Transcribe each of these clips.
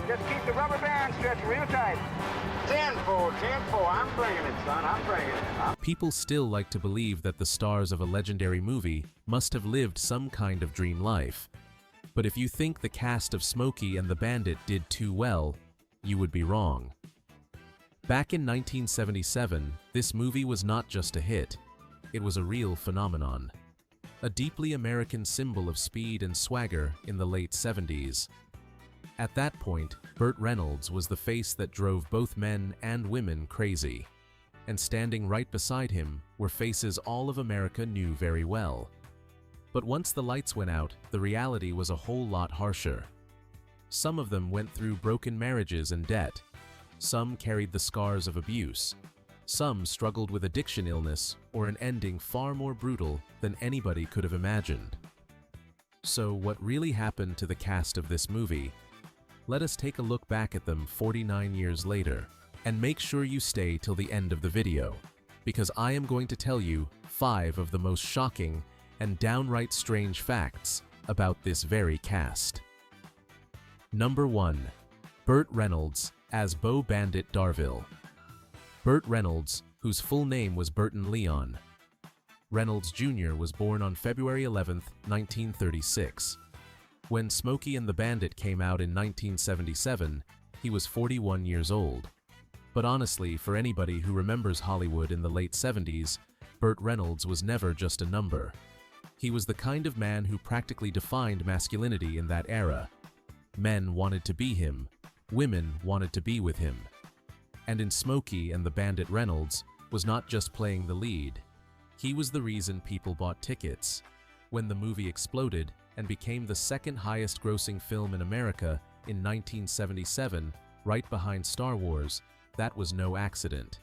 Just keep the rubber band stretched real tight. 10-4, 10-4. I'm bringing it, son. I'm bringing it. People still like to believe that the stars of a legendary movie must have lived some kind of dream life. But if you think the cast of Smokey and the Bandit did too well, you would be wrong. Back in 1977, this movie was not just a hit. It was a real phenomenon. A deeply American symbol of speed and swagger in the late 70s. At that point, Burt Reynolds was the face that drove both men and women crazy. And standing right beside him were faces all of America knew very well. But once the lights went out, the reality was a whole lot harsher. Some of them went through broken marriages and debt. Some carried the scars of abuse. Some struggled with addiction illness or an ending far more brutal than anybody could have imagined. So what really happened to the cast of this movie? Let us take a look back at them 49 years later, and make sure you stay till the end of the video, because I am going to tell you 5 of the most shocking and downright strange facts about this very cast. Number 1. Burt Reynolds as Beau Bandit Darville. Burt Reynolds, whose full name was Burton Leon. Reynolds Jr. was born on February 11, 1936. When Smokey and the Bandit came out in 1977, he was 41 years old. But honestly, for anybody who remembers Hollywood in the late 70s, Burt Reynolds was never just a number. He was the kind of man who practically defined masculinity in that era. Men wanted to be him. Women wanted to be with him. And in Smokey and the Bandit, Reynolds was not just playing the lead. He was the reason people bought tickets. When the movie exploded and became the second highest grossing film in America in 1977, right behind Star Wars, that was no accident.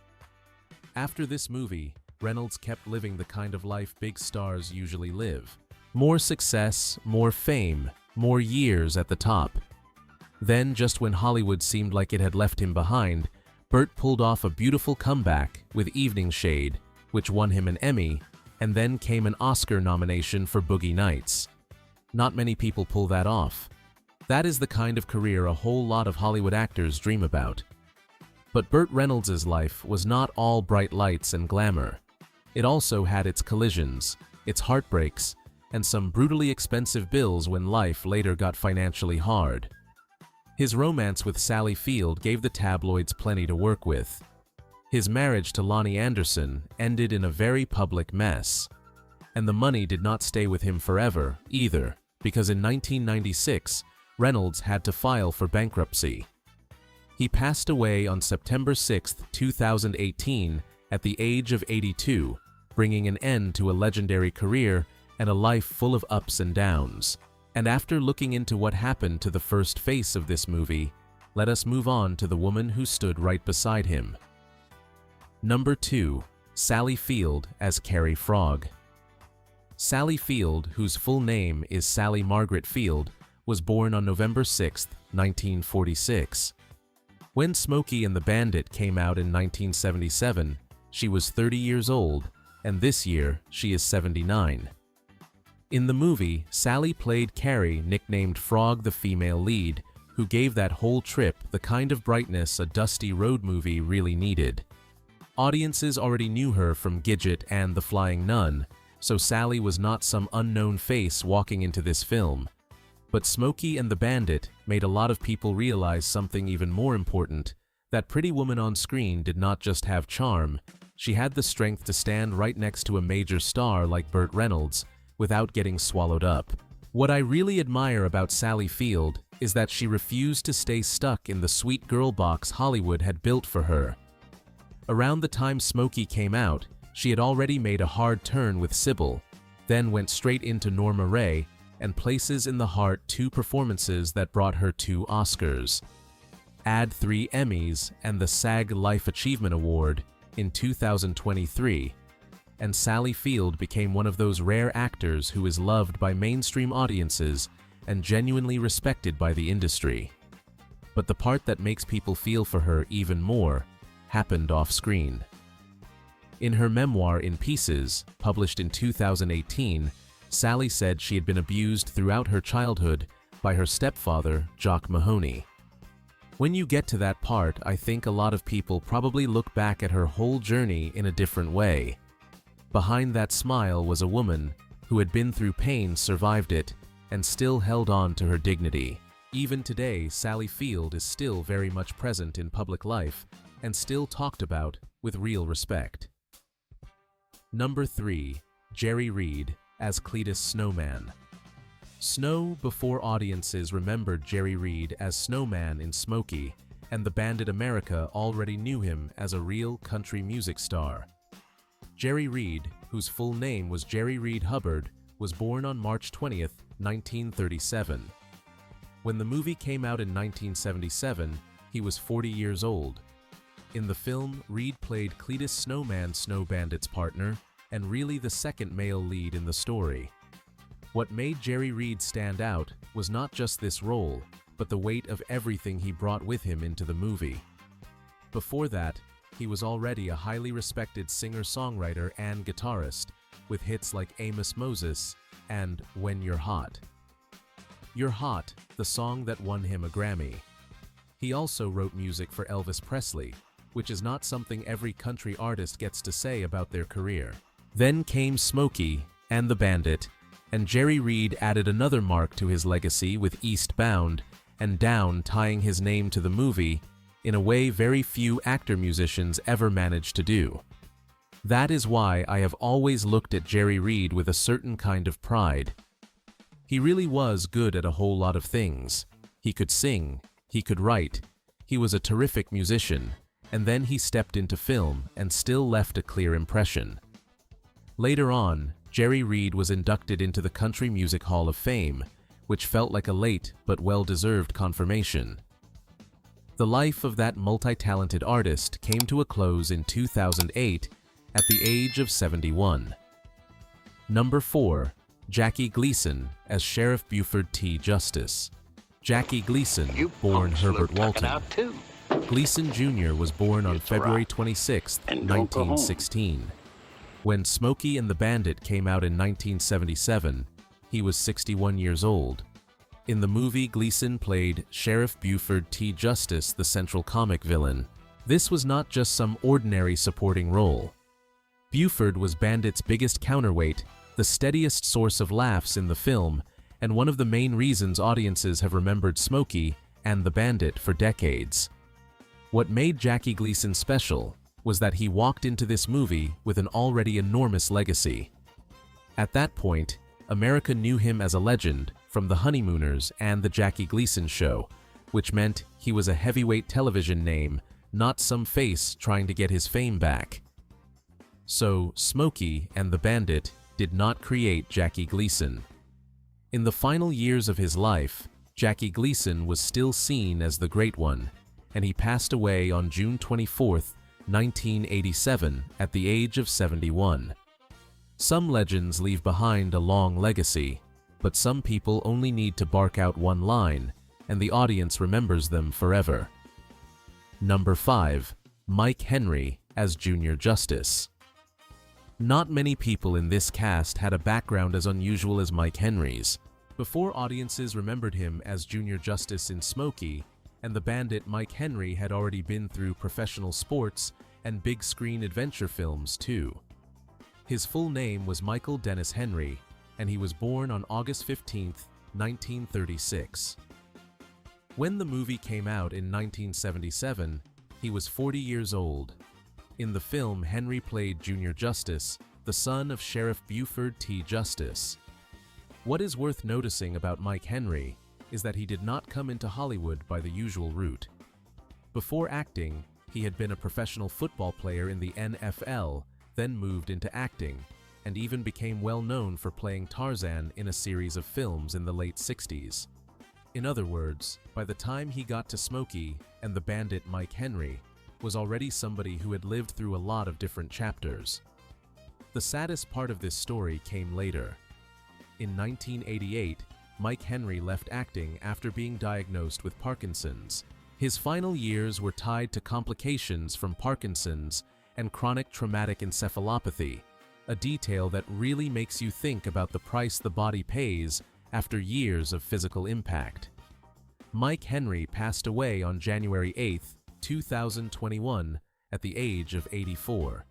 After this movie, Reynolds kept living the kind of life big stars usually live. More success, more fame, more years at the top. Then, just when Hollywood seemed like it had left him behind, Burt pulled off a beautiful comeback with Evening Shade, which won him an Emmy, and then came an Oscar nomination for Boogie Nights. Not many people pull that off. That is the kind of career a whole lot of Hollywood actors dream about. But Burt Reynolds' life was not all bright lights and glamour. It also had its collisions, its heartbreaks, and some brutally expensive bills when life later got financially hard. His romance with Sally Field gave the tabloids plenty to work with. His marriage to Lonnie Anderson ended in a very public mess. And the money did not stay with him forever, either, because in 1996, Reynolds had to file for bankruptcy. He passed away on September 6, 2018, at the age of 82, bringing an end to a legendary career and a life full of ups and downs. And after looking into what happened to the first face of this movie, let us move on to the woman who stood right beside him. Number 2. Sally Field as Carrie Frog. Sally Field, whose full name is Sally Margaret Field, was born on November 6, 1946. When Smokey and the Bandit came out in 1977, she was 30 years old, and this year she is 79. In the movie, Sally played Carrie, nicknamed Frog, the female lead, who gave that whole trip the kind of brightness a dusty road movie really needed. Audiences already knew her from Gidget and The Flying Nun, so Sally was not some unknown face walking into this film. But Smokey and the Bandit made a lot of people realize something even more important, that pretty woman on screen did not just have charm, she had the strength to stand right next to a major star like Burt Reynolds without getting swallowed up. What I really admire about Sally Field is that she refused to stay stuck in the sweet girl box Hollywood had built for her. Around the time Smokey came out, she had already made a hard turn with Sybil, then went straight into Norma Ray, and Places in the Heart, 2 performances that brought her 2 Oscars. Add 3 Emmys and the SAG Life Achievement Award in 2023, and Sally Field became one of those rare actors who is loved by mainstream audiences and genuinely respected by the industry. But the part that makes people feel for her even more happened off-screen. In her memoir In Pieces, published in 2018, Sally said she had been abused throughout her childhood by her stepfather, Jock Mahoney. When you get to that part, I think a lot of people probably look back at her whole journey in a different way. Behind that smile was a woman who had been through pain, survived it, and still held on to her dignity. Even today, Sally Field is still very much present in public life and still talked about with real respect. Number 3. Jerry Reed as Cledus Snowman. Snow before audiences remembered Jerry Reed as Snowman in Smokey, and the Bandit America already knew him as a real country music star. Jerry Reed, whose full name was Jerry Reed Hubbard, was born on March 20th, 1937. When the movie came out in 1977, he was 40 years old. In the film, Reed played Cledus Snowman, Snow Bandit's partner, and really the second male lead in the story. What made Jerry Reed stand out was not just this role, but the weight of everything he brought with him into the movie. Before that, he was already a highly respected singer-songwriter and guitarist, with hits like Amos Moses and When You're Hot. You're Hot, the song that won him a Grammy. He also wrote music for Elvis Presley, which is not something every country artist gets to say about their career. Then came Smokey and the Bandit, and Jerry Reed added another mark to his legacy with Eastbound and Down, tying his name to the movie in a way very few actor-musicians ever managed to do. That is why I have always looked at Jerry Reed with a certain kind of pride. He really was good at a whole lot of things. He could sing, he could write, he was a terrific musician, and then he stepped into film and still left a clear impression. Later on, Jerry Reed was inducted into the Country Music Hall of Fame, which felt like a late but well-deserved confirmation. The life of that multi-talented artist came to a close in 2008 at the age of 71. Number 4. Jackie Gleason as Sheriff Buford T. Justice. Jackie Gleason, born Herbert Walton. Gleason Jr. was born on February 26, 1916. When Smokey and the Bandit came out in 1977, he was 61 years old. In the movie, Gleason played Sheriff Buford T. Justice, the central comic villain. This was not just some ordinary supporting role. Buford was Bandit's biggest counterweight, the steadiest source of laughs in the film, and one of the main reasons audiences have remembered Smokey and the Bandit for decades. What made Jackie Gleason special was that he walked into this movie with an already enormous legacy. At that point, America knew him as a legend from The Honeymooners and The Jackie Gleason Show, which meant he was a heavyweight television name, not some face trying to get his fame back. So, Smokey and the Bandit did not create Jackie Gleason. In the final years of his life, Jackie Gleason was still seen as the Great One, and he passed away on June 24, 1987, at the age of 71. Some legends leave behind a long legacy, but some people only need to bark out one line, and the audience remembers them forever. Number 5. Mike Henry as Junior Justice. Not many people in this cast had a background as unusual as Mike Henry's. Before audiences remembered him as Junior Justice in Smokey and the Bandit, Mike Henry had already been through professional sports and big-screen adventure films too. His full name was Michael Dennis Henry, and he was born on August 15, 1936. When the movie came out in 1977, he was 40 years old. In the film, Henry played Junior Justice, the son of Sheriff Buford T. Justice. What is worth noticing about Mike Henry is that he did not come into Hollywood by the usual route. Before acting, he had been a professional football player in the NFL, then moved into acting, and even became well known for playing Tarzan in a series of films in the late 60s. In other words, by the time he got to Smokey and the Bandit, Mike Henry was already somebody who had lived through a lot of different chapters. The saddest part of this story came later. In 1988, Mike Henry left acting after being diagnosed with Parkinson's. His final years were tied to complications from Parkinson's and chronic traumatic encephalopathy, a detail that really makes you think about the price the body pays after years of physical impact. Mike Henry passed away on January 8, 2021, at the age of 84.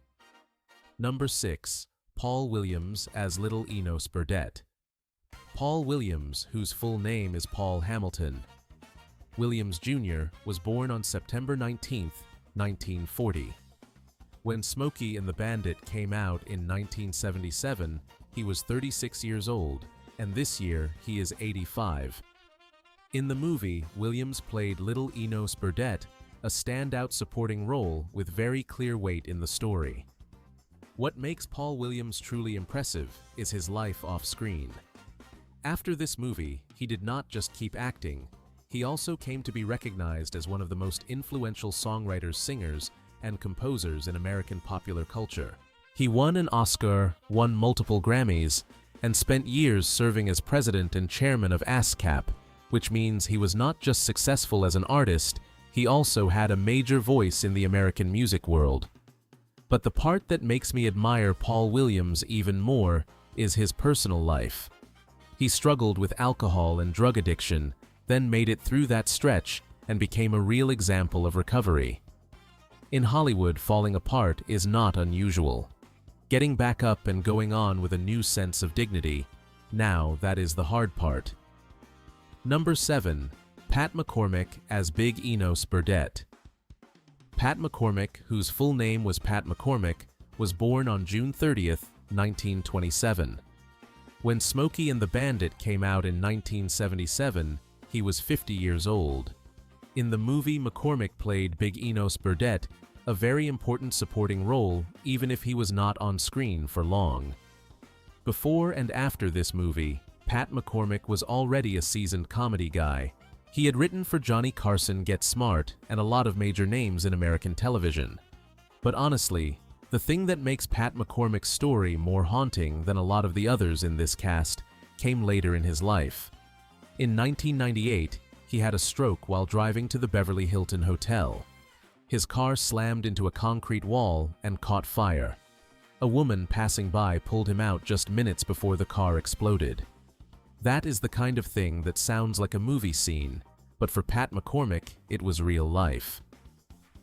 Number 6. Paul Williams as Little Enos Burdette. Paul Williams, whose full name is Paul Hamilton Williams Jr., was born on September 19, 1940. When Smokey and the Bandit came out in 1977, he was 36 years old, and this year he is 85. In the movie, Williams played Little Enos Burdette, a standout supporting role with very clear weight in the story. What makes Paul Williams truly impressive is his life off-screen. After this movie, he did not just keep acting, he also came to be recognized as one of the most influential songwriters, singers, and composers in American popular culture. He won an Oscar, won multiple Grammys, and spent years serving as president and chairman of ASCAP, which means he was not just successful as an artist, he also had a major voice in the American music world. But the part that makes me admire Paul Williams even more is his personal life. He struggled with alcohol and drug addiction, then made it through that stretch and became a real example of recovery. In Hollywood, falling apart is not unusual. Getting back up and going on with a new sense of dignity, now that is the hard part. Number 7. Pat McCormick as Big Enos Burdette. Pat McCormick, whose full name was Pat McCormick, was born on June 30, 1927. When Smokey and the Bandit came out in 1977, he was 50 years old. In the movie, McCormick played Big Enos Burdette, a very important supporting role, even if he was not on screen for long. Before and after this movie, Pat McCormick was already a seasoned comedy guy. He had written for Johnny Carson, Get Smart, and a lot of major names in American television. But honestly, the thing that makes Pat McCormick's story more haunting than a lot of the others in this cast came later in his life. In 1998, he had a stroke while driving to the Beverly Hilton Hotel. His car slammed into a concrete wall and caught fire. A woman passing by pulled him out just minutes before the car exploded. That is the kind of thing that sounds like a movie scene, but for Pat McCormick, it was real life.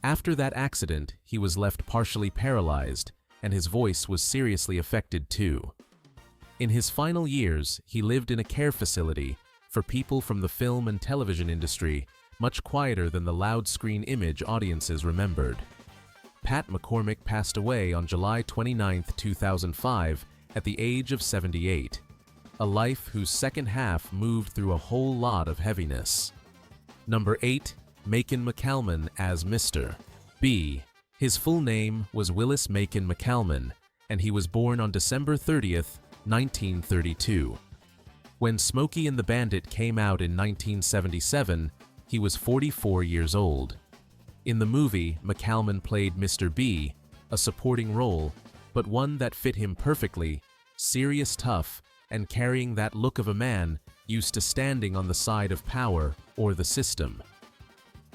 After that accident, he was left partially paralyzed, and his voice was seriously affected too. In his final years, he lived in a care facility for people from the film and television industry, much quieter than the loud screen image audiences remembered. Pat McCormick passed away on July 29, 2005, at the age of 78. A life whose second half moved through a whole lot of heaviness. Number 8. Macon McCalman as Mr. B. His full name was Willis Macon McCalman, and he was born on December 30, 1932. When Smokey and the Bandit came out in 1977, he was 44 years old. In the movie, McCalman played Mr. B, a supporting role, but one that fit him perfectly, serious, tough, and carrying that look of a man used to standing on the side of power or the system.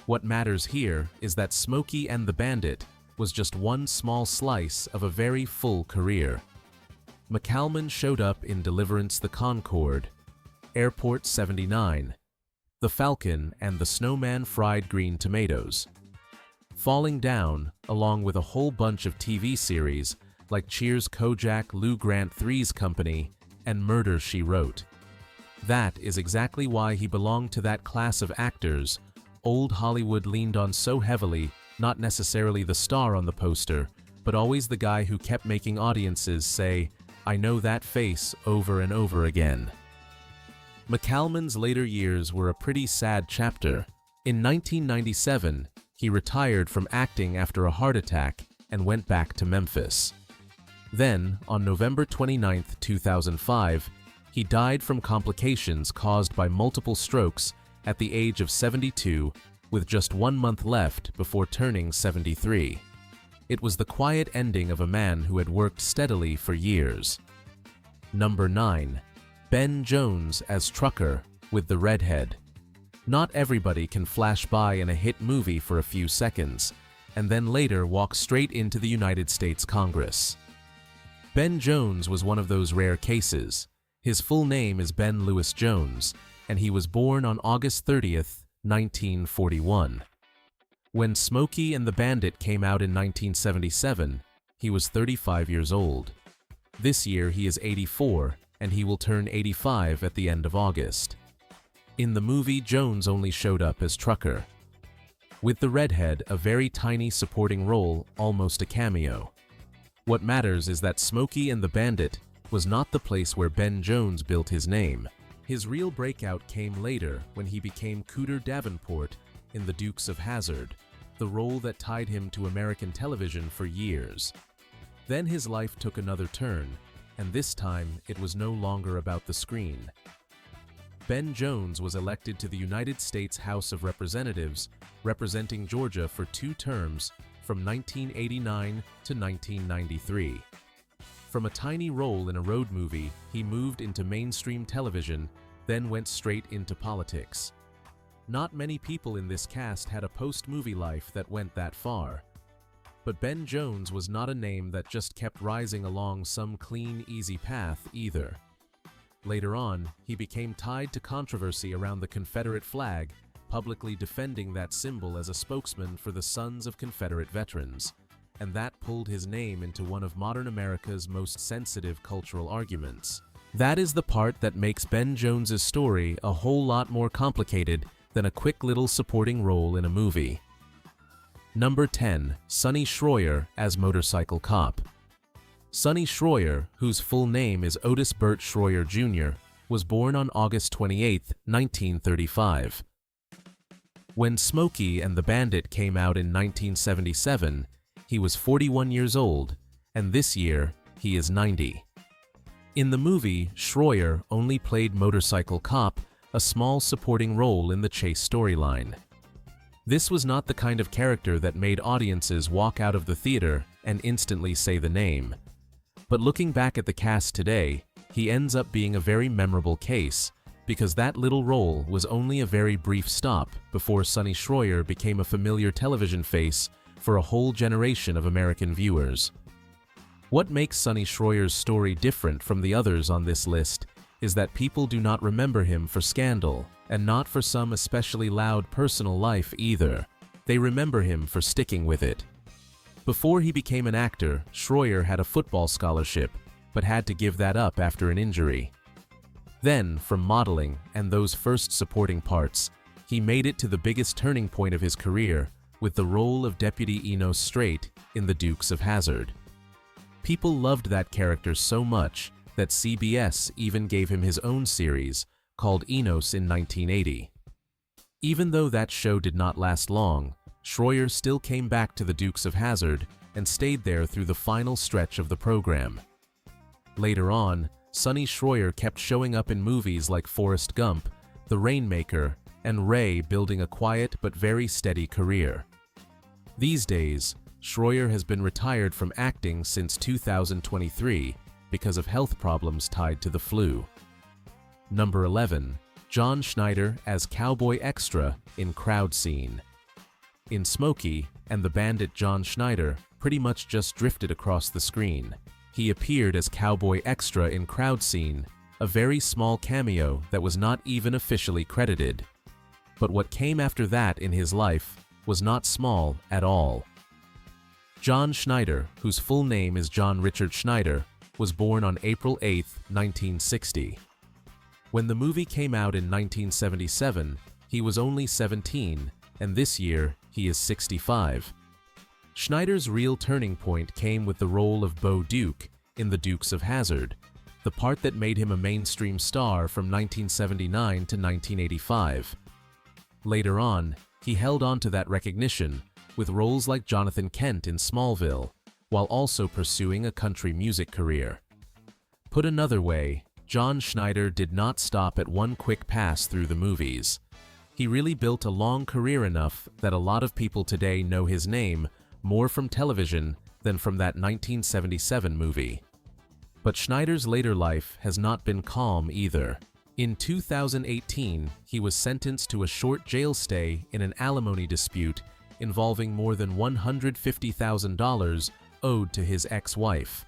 What matters here is that Smokey and the Bandit was just one small slice of a very full career. McCalman showed up in Deliverance the Concorde, Airport 79, The Falcon, and the Snowman Fried Green Tomatoes. Falling Down, along with a whole bunch of TV series like Cheers, Kojak, Lou Grant, Three's Company, and Murder, She Wrote. That is exactly why he belonged to that class of actors old Hollywood leaned on so heavily, not necessarily the star on the poster, but always the guy who kept making audiences say, "I know that face," over and over again. McCalman's later years were a pretty sad chapter. In 1997, he retired from acting after a heart attack and went back to Memphis. Then, on November 29, 2005, he died from complications caused by multiple strokes at the age of 72, with just 1 month left before turning 73. It was the quiet ending of a man who had worked steadily for years. Number 9. Ben Jones as Trucker with the Redhead. Not everybody can flash by in a hit movie for a few seconds, and then later walk straight into the United States Congress. Ben Jones was one of those rare cases. His full name is Ben Lewis Jones, and he was born on August 30, 1941. When Smokey and the Bandit came out in 1977, he was 35 years old. This year he is 84, and he will turn 85 at the end of August. In the movie, Jones only showed up as Trucker. With the Redhead, a very tiny supporting role, almost a cameo. What matters is that Smokey and the Bandit was not the place where Ben Jones built his name. His real breakout came later when he became Cooter Davenport in The Dukes of Hazzard, the role that tied him to American television for years. Then his life took another turn, and this time it was no longer about the screen. Ben Jones was elected to the United States House of Representatives, representing Georgia for 2 terms from 1989 to 1993. From a tiny role in a road movie, he moved into mainstream television, then went straight into politics. Not many people in this cast had a post-movie life that went that far. But Ben Jones was not a name that just kept rising along some clean, easy path either. Later on, he became tied to controversy around the Confederate flag, publicly defending that symbol as a spokesman for the sons of Confederate veterans, and that pulled his name into one of modern America's most sensitive cultural arguments. That is the part that makes Ben Jones's story a whole lot more complicated than a quick little supporting role in a movie. Number 10. Sonny Shroyer as Motorcycle Cop. Sonny Shroyer, whose full name is Otis Burt Shroyer Jr., was born on August 28, 1935. When Smokey and the Bandit came out in 1977, he was 41 years old, and this year he is 90. In the movie, Shroyer only played Motorcycle Cop, a small supporting role in the chase storyline. This was not the kind of character that made audiences walk out of the theater and instantly say the name. But looking back at the cast today, he ends up being a very memorable case, because that little role was only a very brief stop before Sonny Shroyer became a familiar television face for a whole generation of American viewers. What makes Sonny Shroyer's story different from the others on this list is that people do not remember him for scandal, and not for some especially loud personal life either. They remember him for sticking with it. Before he became an actor, Shroyer had a football scholarship, but had to give that up after an injury. Then, from modeling and those first supporting parts, he made it to the biggest turning point of his career with the role of Deputy Enos Strait in The Dukes of Hazzard. People loved that character so much that CBS even gave him his own series, called Enos, in 1980. Even though that show did not last long, Shroyer still came back to the Dukes of Hazzard and stayed there through the final stretch of the program. Later on, Sonny Shroyer kept showing up in movies like Forrest Gump, The Rainmaker, and Ray, building a quiet but very steady career. These days, Shroyer has been retired from acting since 2023 because of health problems tied to the flu. Number 11. John Schneider as Cowboy Extra in Crowd Scene. In Smokey and the Bandit, John Schneider pretty much just drifted across the screen. He appeared as Cowboy Extra in Crowd Scene, a very small cameo that was not even officially credited. But what came after that in his life was not small at all. John Schneider, whose full name is John Richard Schneider, was born on April 8, 1960. When the movie came out in 1977, he was only 17, and this year he is 65. Schneider's real turning point came with the role of Bo Duke in The Dukes of Hazzard, the part that made him a mainstream star from 1979 to 1985. Later on, he held on to that recognition with roles like Jonathan Kent in Smallville, while also pursuing a country music career. Put another way, John Schneider did not stop at one quick pass through the movies. He really built a long career enough that a lot of people today know his name more from television than from that 1977 movie. But Schneider's later life has not been calm either. In 2018, he was sentenced to a short jail stay in an alimony dispute involving more than $150,000 owed to his ex-wife.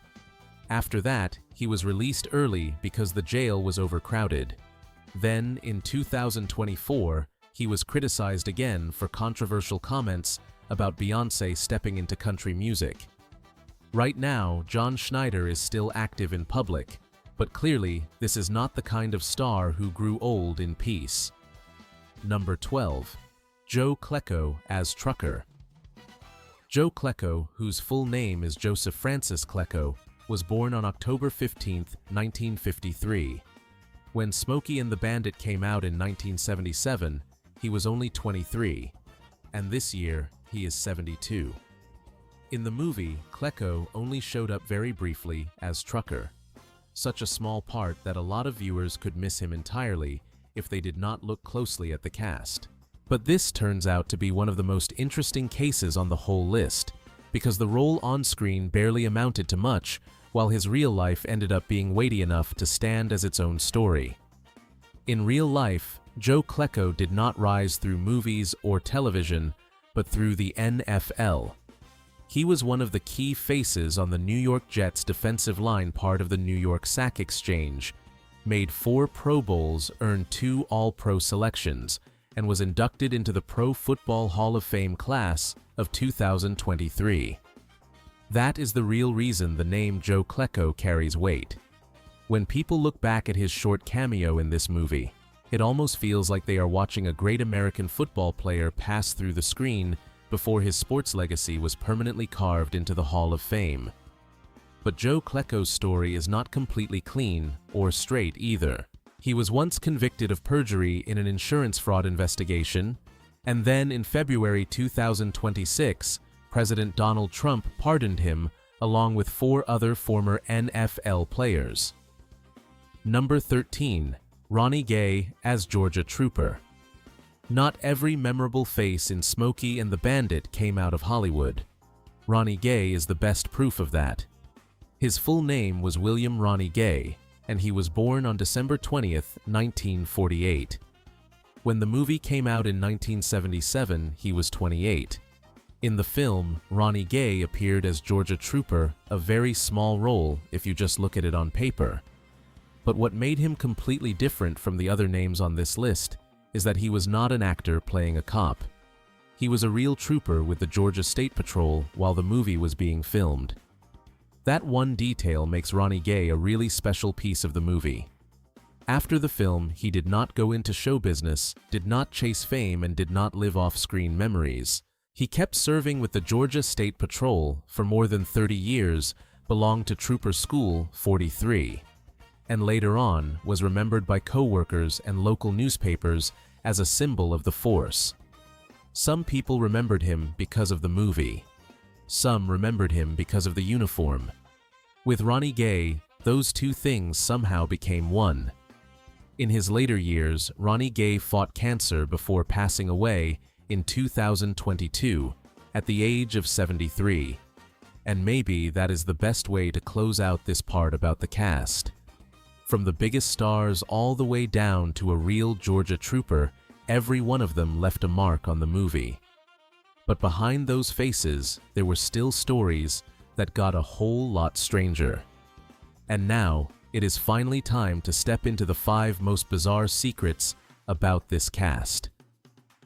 After that, he was released early because the jail was overcrowded. Then, in 2024, he was criticized again for controversial comments about Beyoncé stepping into country music. Right now, John Schneider is still active in public, but clearly this is not the kind of star who grew old in peace. Number 12. Joe Klecko as Trucker. Joe Klecko, whose full name is Joseph Francis Klecko, was born on October 15, 1953. When Smokey and the Bandit came out in 1977, he was only 23, and this year he is 72. In the movie, Klecko only showed up very briefly as Trucker, such a small part that a lot of viewers could miss him entirely if they did not look closely at the cast. But this turns out to be one of the most interesting cases on the whole list, because the role on screen barely amounted to much, while his real life ended up being weighty enough to stand as its own story. In real life, Joe Klecko did not rise through movies or television, but through the NFL. He was one of the key faces on the New York Jets defensive line part of the New York Sack Exchange, made 4 Pro Bowls, earned 2 All-Pro selections, and was inducted into the Pro Football Hall of Fame class of 2023. That is the real reason the name Joe Klecko carries weight. When people look back at his short cameo in this movie, it almost feels like they are watching a great American football player pass through the screen before his sports legacy was permanently carved into the Hall of Fame. But Joe Klecko's story is not completely clean or straight either. He was once convicted of perjury in an insurance fraud investigation, and then in February 2026, President Donald Trump pardoned him along with 4 other former NFL players. Number 13. Ronnie Gay as Georgia Trooper. Not every memorable face in Smokey and the Bandit came out of Hollywood. Ronnie Gay is the best proof of that. His full name was William Ronnie Gay, and he was born on December 20th, 1948. When the movie came out in 1977, he was 28. In the film, Ronnie Gay appeared as Georgia Trooper, a very small role if you just look at it on paper. But what made him completely different from the other names on this list is that he was not an actor playing a cop. He was a real trooper with the Georgia State Patrol while the movie was being filmed. That one detail makes Ronnie Gay a really special piece of the movie. After the film, he did not go into show business, did not chase fame, and did not live off-screen memories. He kept serving with the Georgia State Patrol for more than 30 years, belonged to Trooper School 43, and later on was remembered by co-workers and local newspapers as a symbol of the force. Some people remembered him because of the movie. Some remembered him because of the uniform. With Ronnie Gay, those two things somehow became one. In his later years, Ronnie Gay fought cancer before passing away in 2022 at the age of 73. And maybe that is the best way to close out this part about the cast. From the biggest stars all the way down to a real Georgia Trooper, every one of them left a mark on the movie. But behind those faces, there were still stories that got a whole lot stranger. And now, it is finally time to step into the 5 most bizarre secrets about this cast.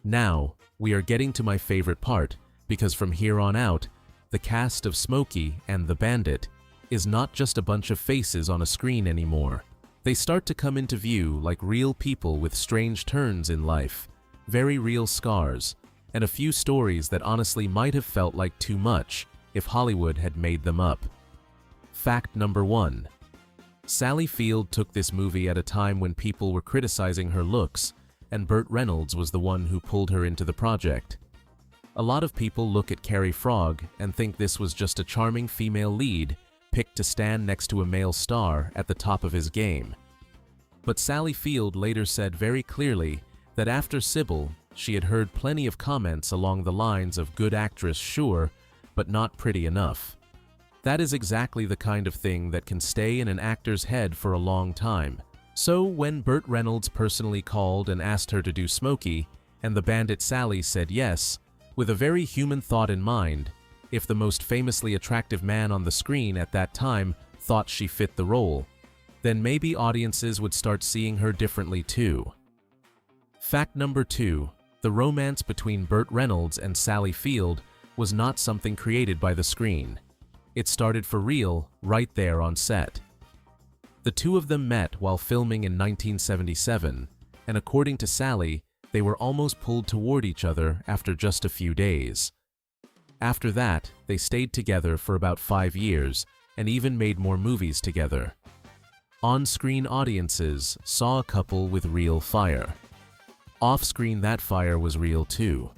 Now, we are getting to my favorite part, because from here on out, the cast of Smokey and the Bandit is not just a bunch of faces on a screen anymore. They start to come into view like real people with strange turns in life, very real scars, and a few stories that honestly might have felt like too much if Hollywood had made them up. Fact number 1. Sally Field took this movie at a time when people were criticizing her looks, and Burt Reynolds was the one who pulled her into the project. A lot of people look at Carrie and think this was just a charming female lead picked to stand next to a male star at the top of his game. But Sally Field later said very clearly that after Sybil, she had heard plenty of comments along the lines of good actress, sure, but not pretty enough. That is exactly the kind of thing that can stay in an actor's head for a long time. So when Burt Reynolds personally called and asked her to do Smokey, and the Bandit Sally said yes, with a very human thought in mind, if the most famously attractive man on the screen at that time thought she fit the role, then maybe audiences would start seeing her differently too. Fact number 2. The romance between Burt Reynolds and Sally Field was not something created by the screen. It started for real right there on set. The two of them met while filming in 1977, and according to Sally, they were almost pulled toward each other after just a few days. After that, they stayed together for about 5 years and even made more movies together. On-screen audiences saw a couple with real fire. Off-screen, that fire was real too.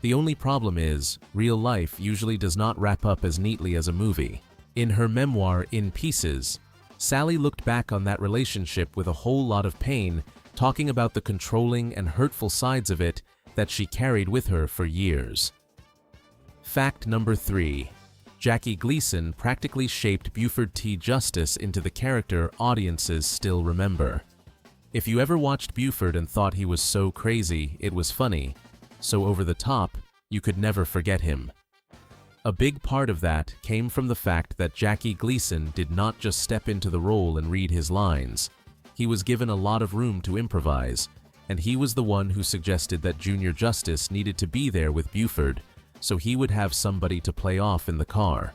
The only problem is, real life usually does not wrap up as neatly as a movie. In her memoir, In Pieces, Sally looked back on that relationship with a whole lot of pain, talking about the controlling and hurtful sides of it that she carried with her for years. Fact number 3. Jackie Gleason practically shaped Buford T. Justice into the character audiences still remember. If you ever watched Buford and thought he was so crazy it was funny, so over the top, you could never forget him. A big part of that came from the fact that Jackie Gleason did not just step into the role and read his lines. He was given a lot of room to improvise, and he was the one who suggested that Junior Justice needed to be there with Buford, so he would have somebody to play off in the car.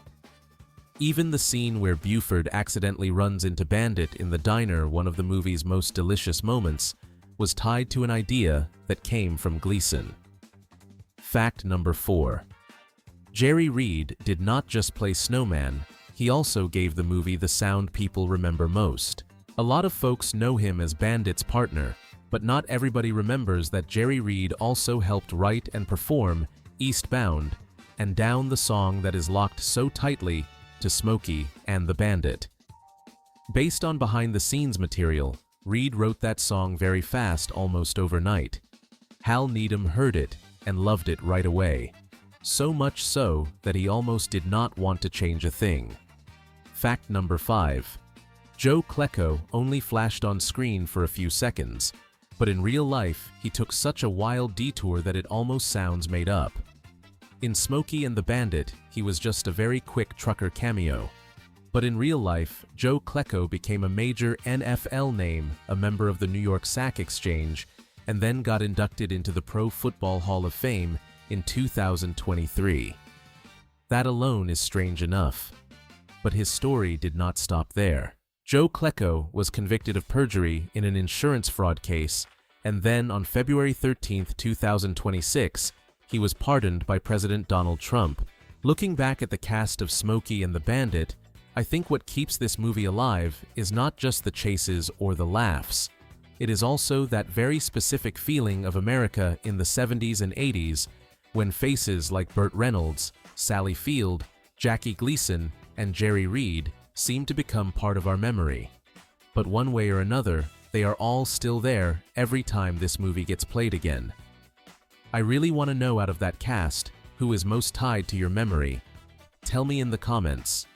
Even the scene where Buford accidentally runs into Bandit in the diner, one of the movie's most delicious moments, was tied to an idea that came from Gleason. Fact number 4. Jerry Reed did not just play Snowman, he also gave the movie the sound people remember most. A lot of folks know him as Bandit's partner, but not everybody remembers that Jerry Reed also helped write and perform Eastbound and Down, the song that is locked so tightly to Smokey and the Bandit. Based on behind-the-scenes material, Reed wrote that song very fast, almost overnight. Hal Needham heard it and loved it right away, so much so that he almost did not want to change a thing. Fact number 5. Joe Klecko only flashed on screen for a few seconds, but in real life he took such a wild detour that it almost sounds made up. In Smokey and the Bandit, he was just a very quick trucker cameo. But in real life, Joe Klecko became a major NFL name, a member of the New York Sack Exchange, and then got inducted into the Pro Football Hall of Fame in 2023. That alone is strange enough. But his story did not stop there. Joe Klecko was convicted of perjury in an insurance fraud case, and then on February 13, 2026, he was pardoned by President Donald Trump. Looking back at the cast of Smokey and the Bandit, I think what keeps this movie alive is not just the chases or the laughs. It is also that very specific feeling of America in the 70s and 80s, when faces like Burt Reynolds, Sally Field, Jackie Gleason, and Jerry Reed seem to become part of our memory. But one way or another, they are all still there every time this movie gets played again. I really want to know out of that cast who is most tied to your memory. Tell me in the comments.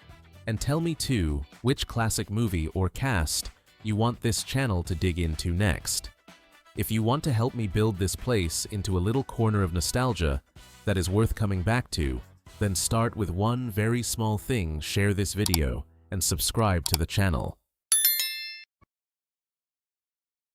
And tell me too which classic movie or cast you want this channel to dig into next. If you want to help me build this place into a little corner of nostalgia that is worth coming back to, then start with one very small thing: share this video and subscribe to the channel.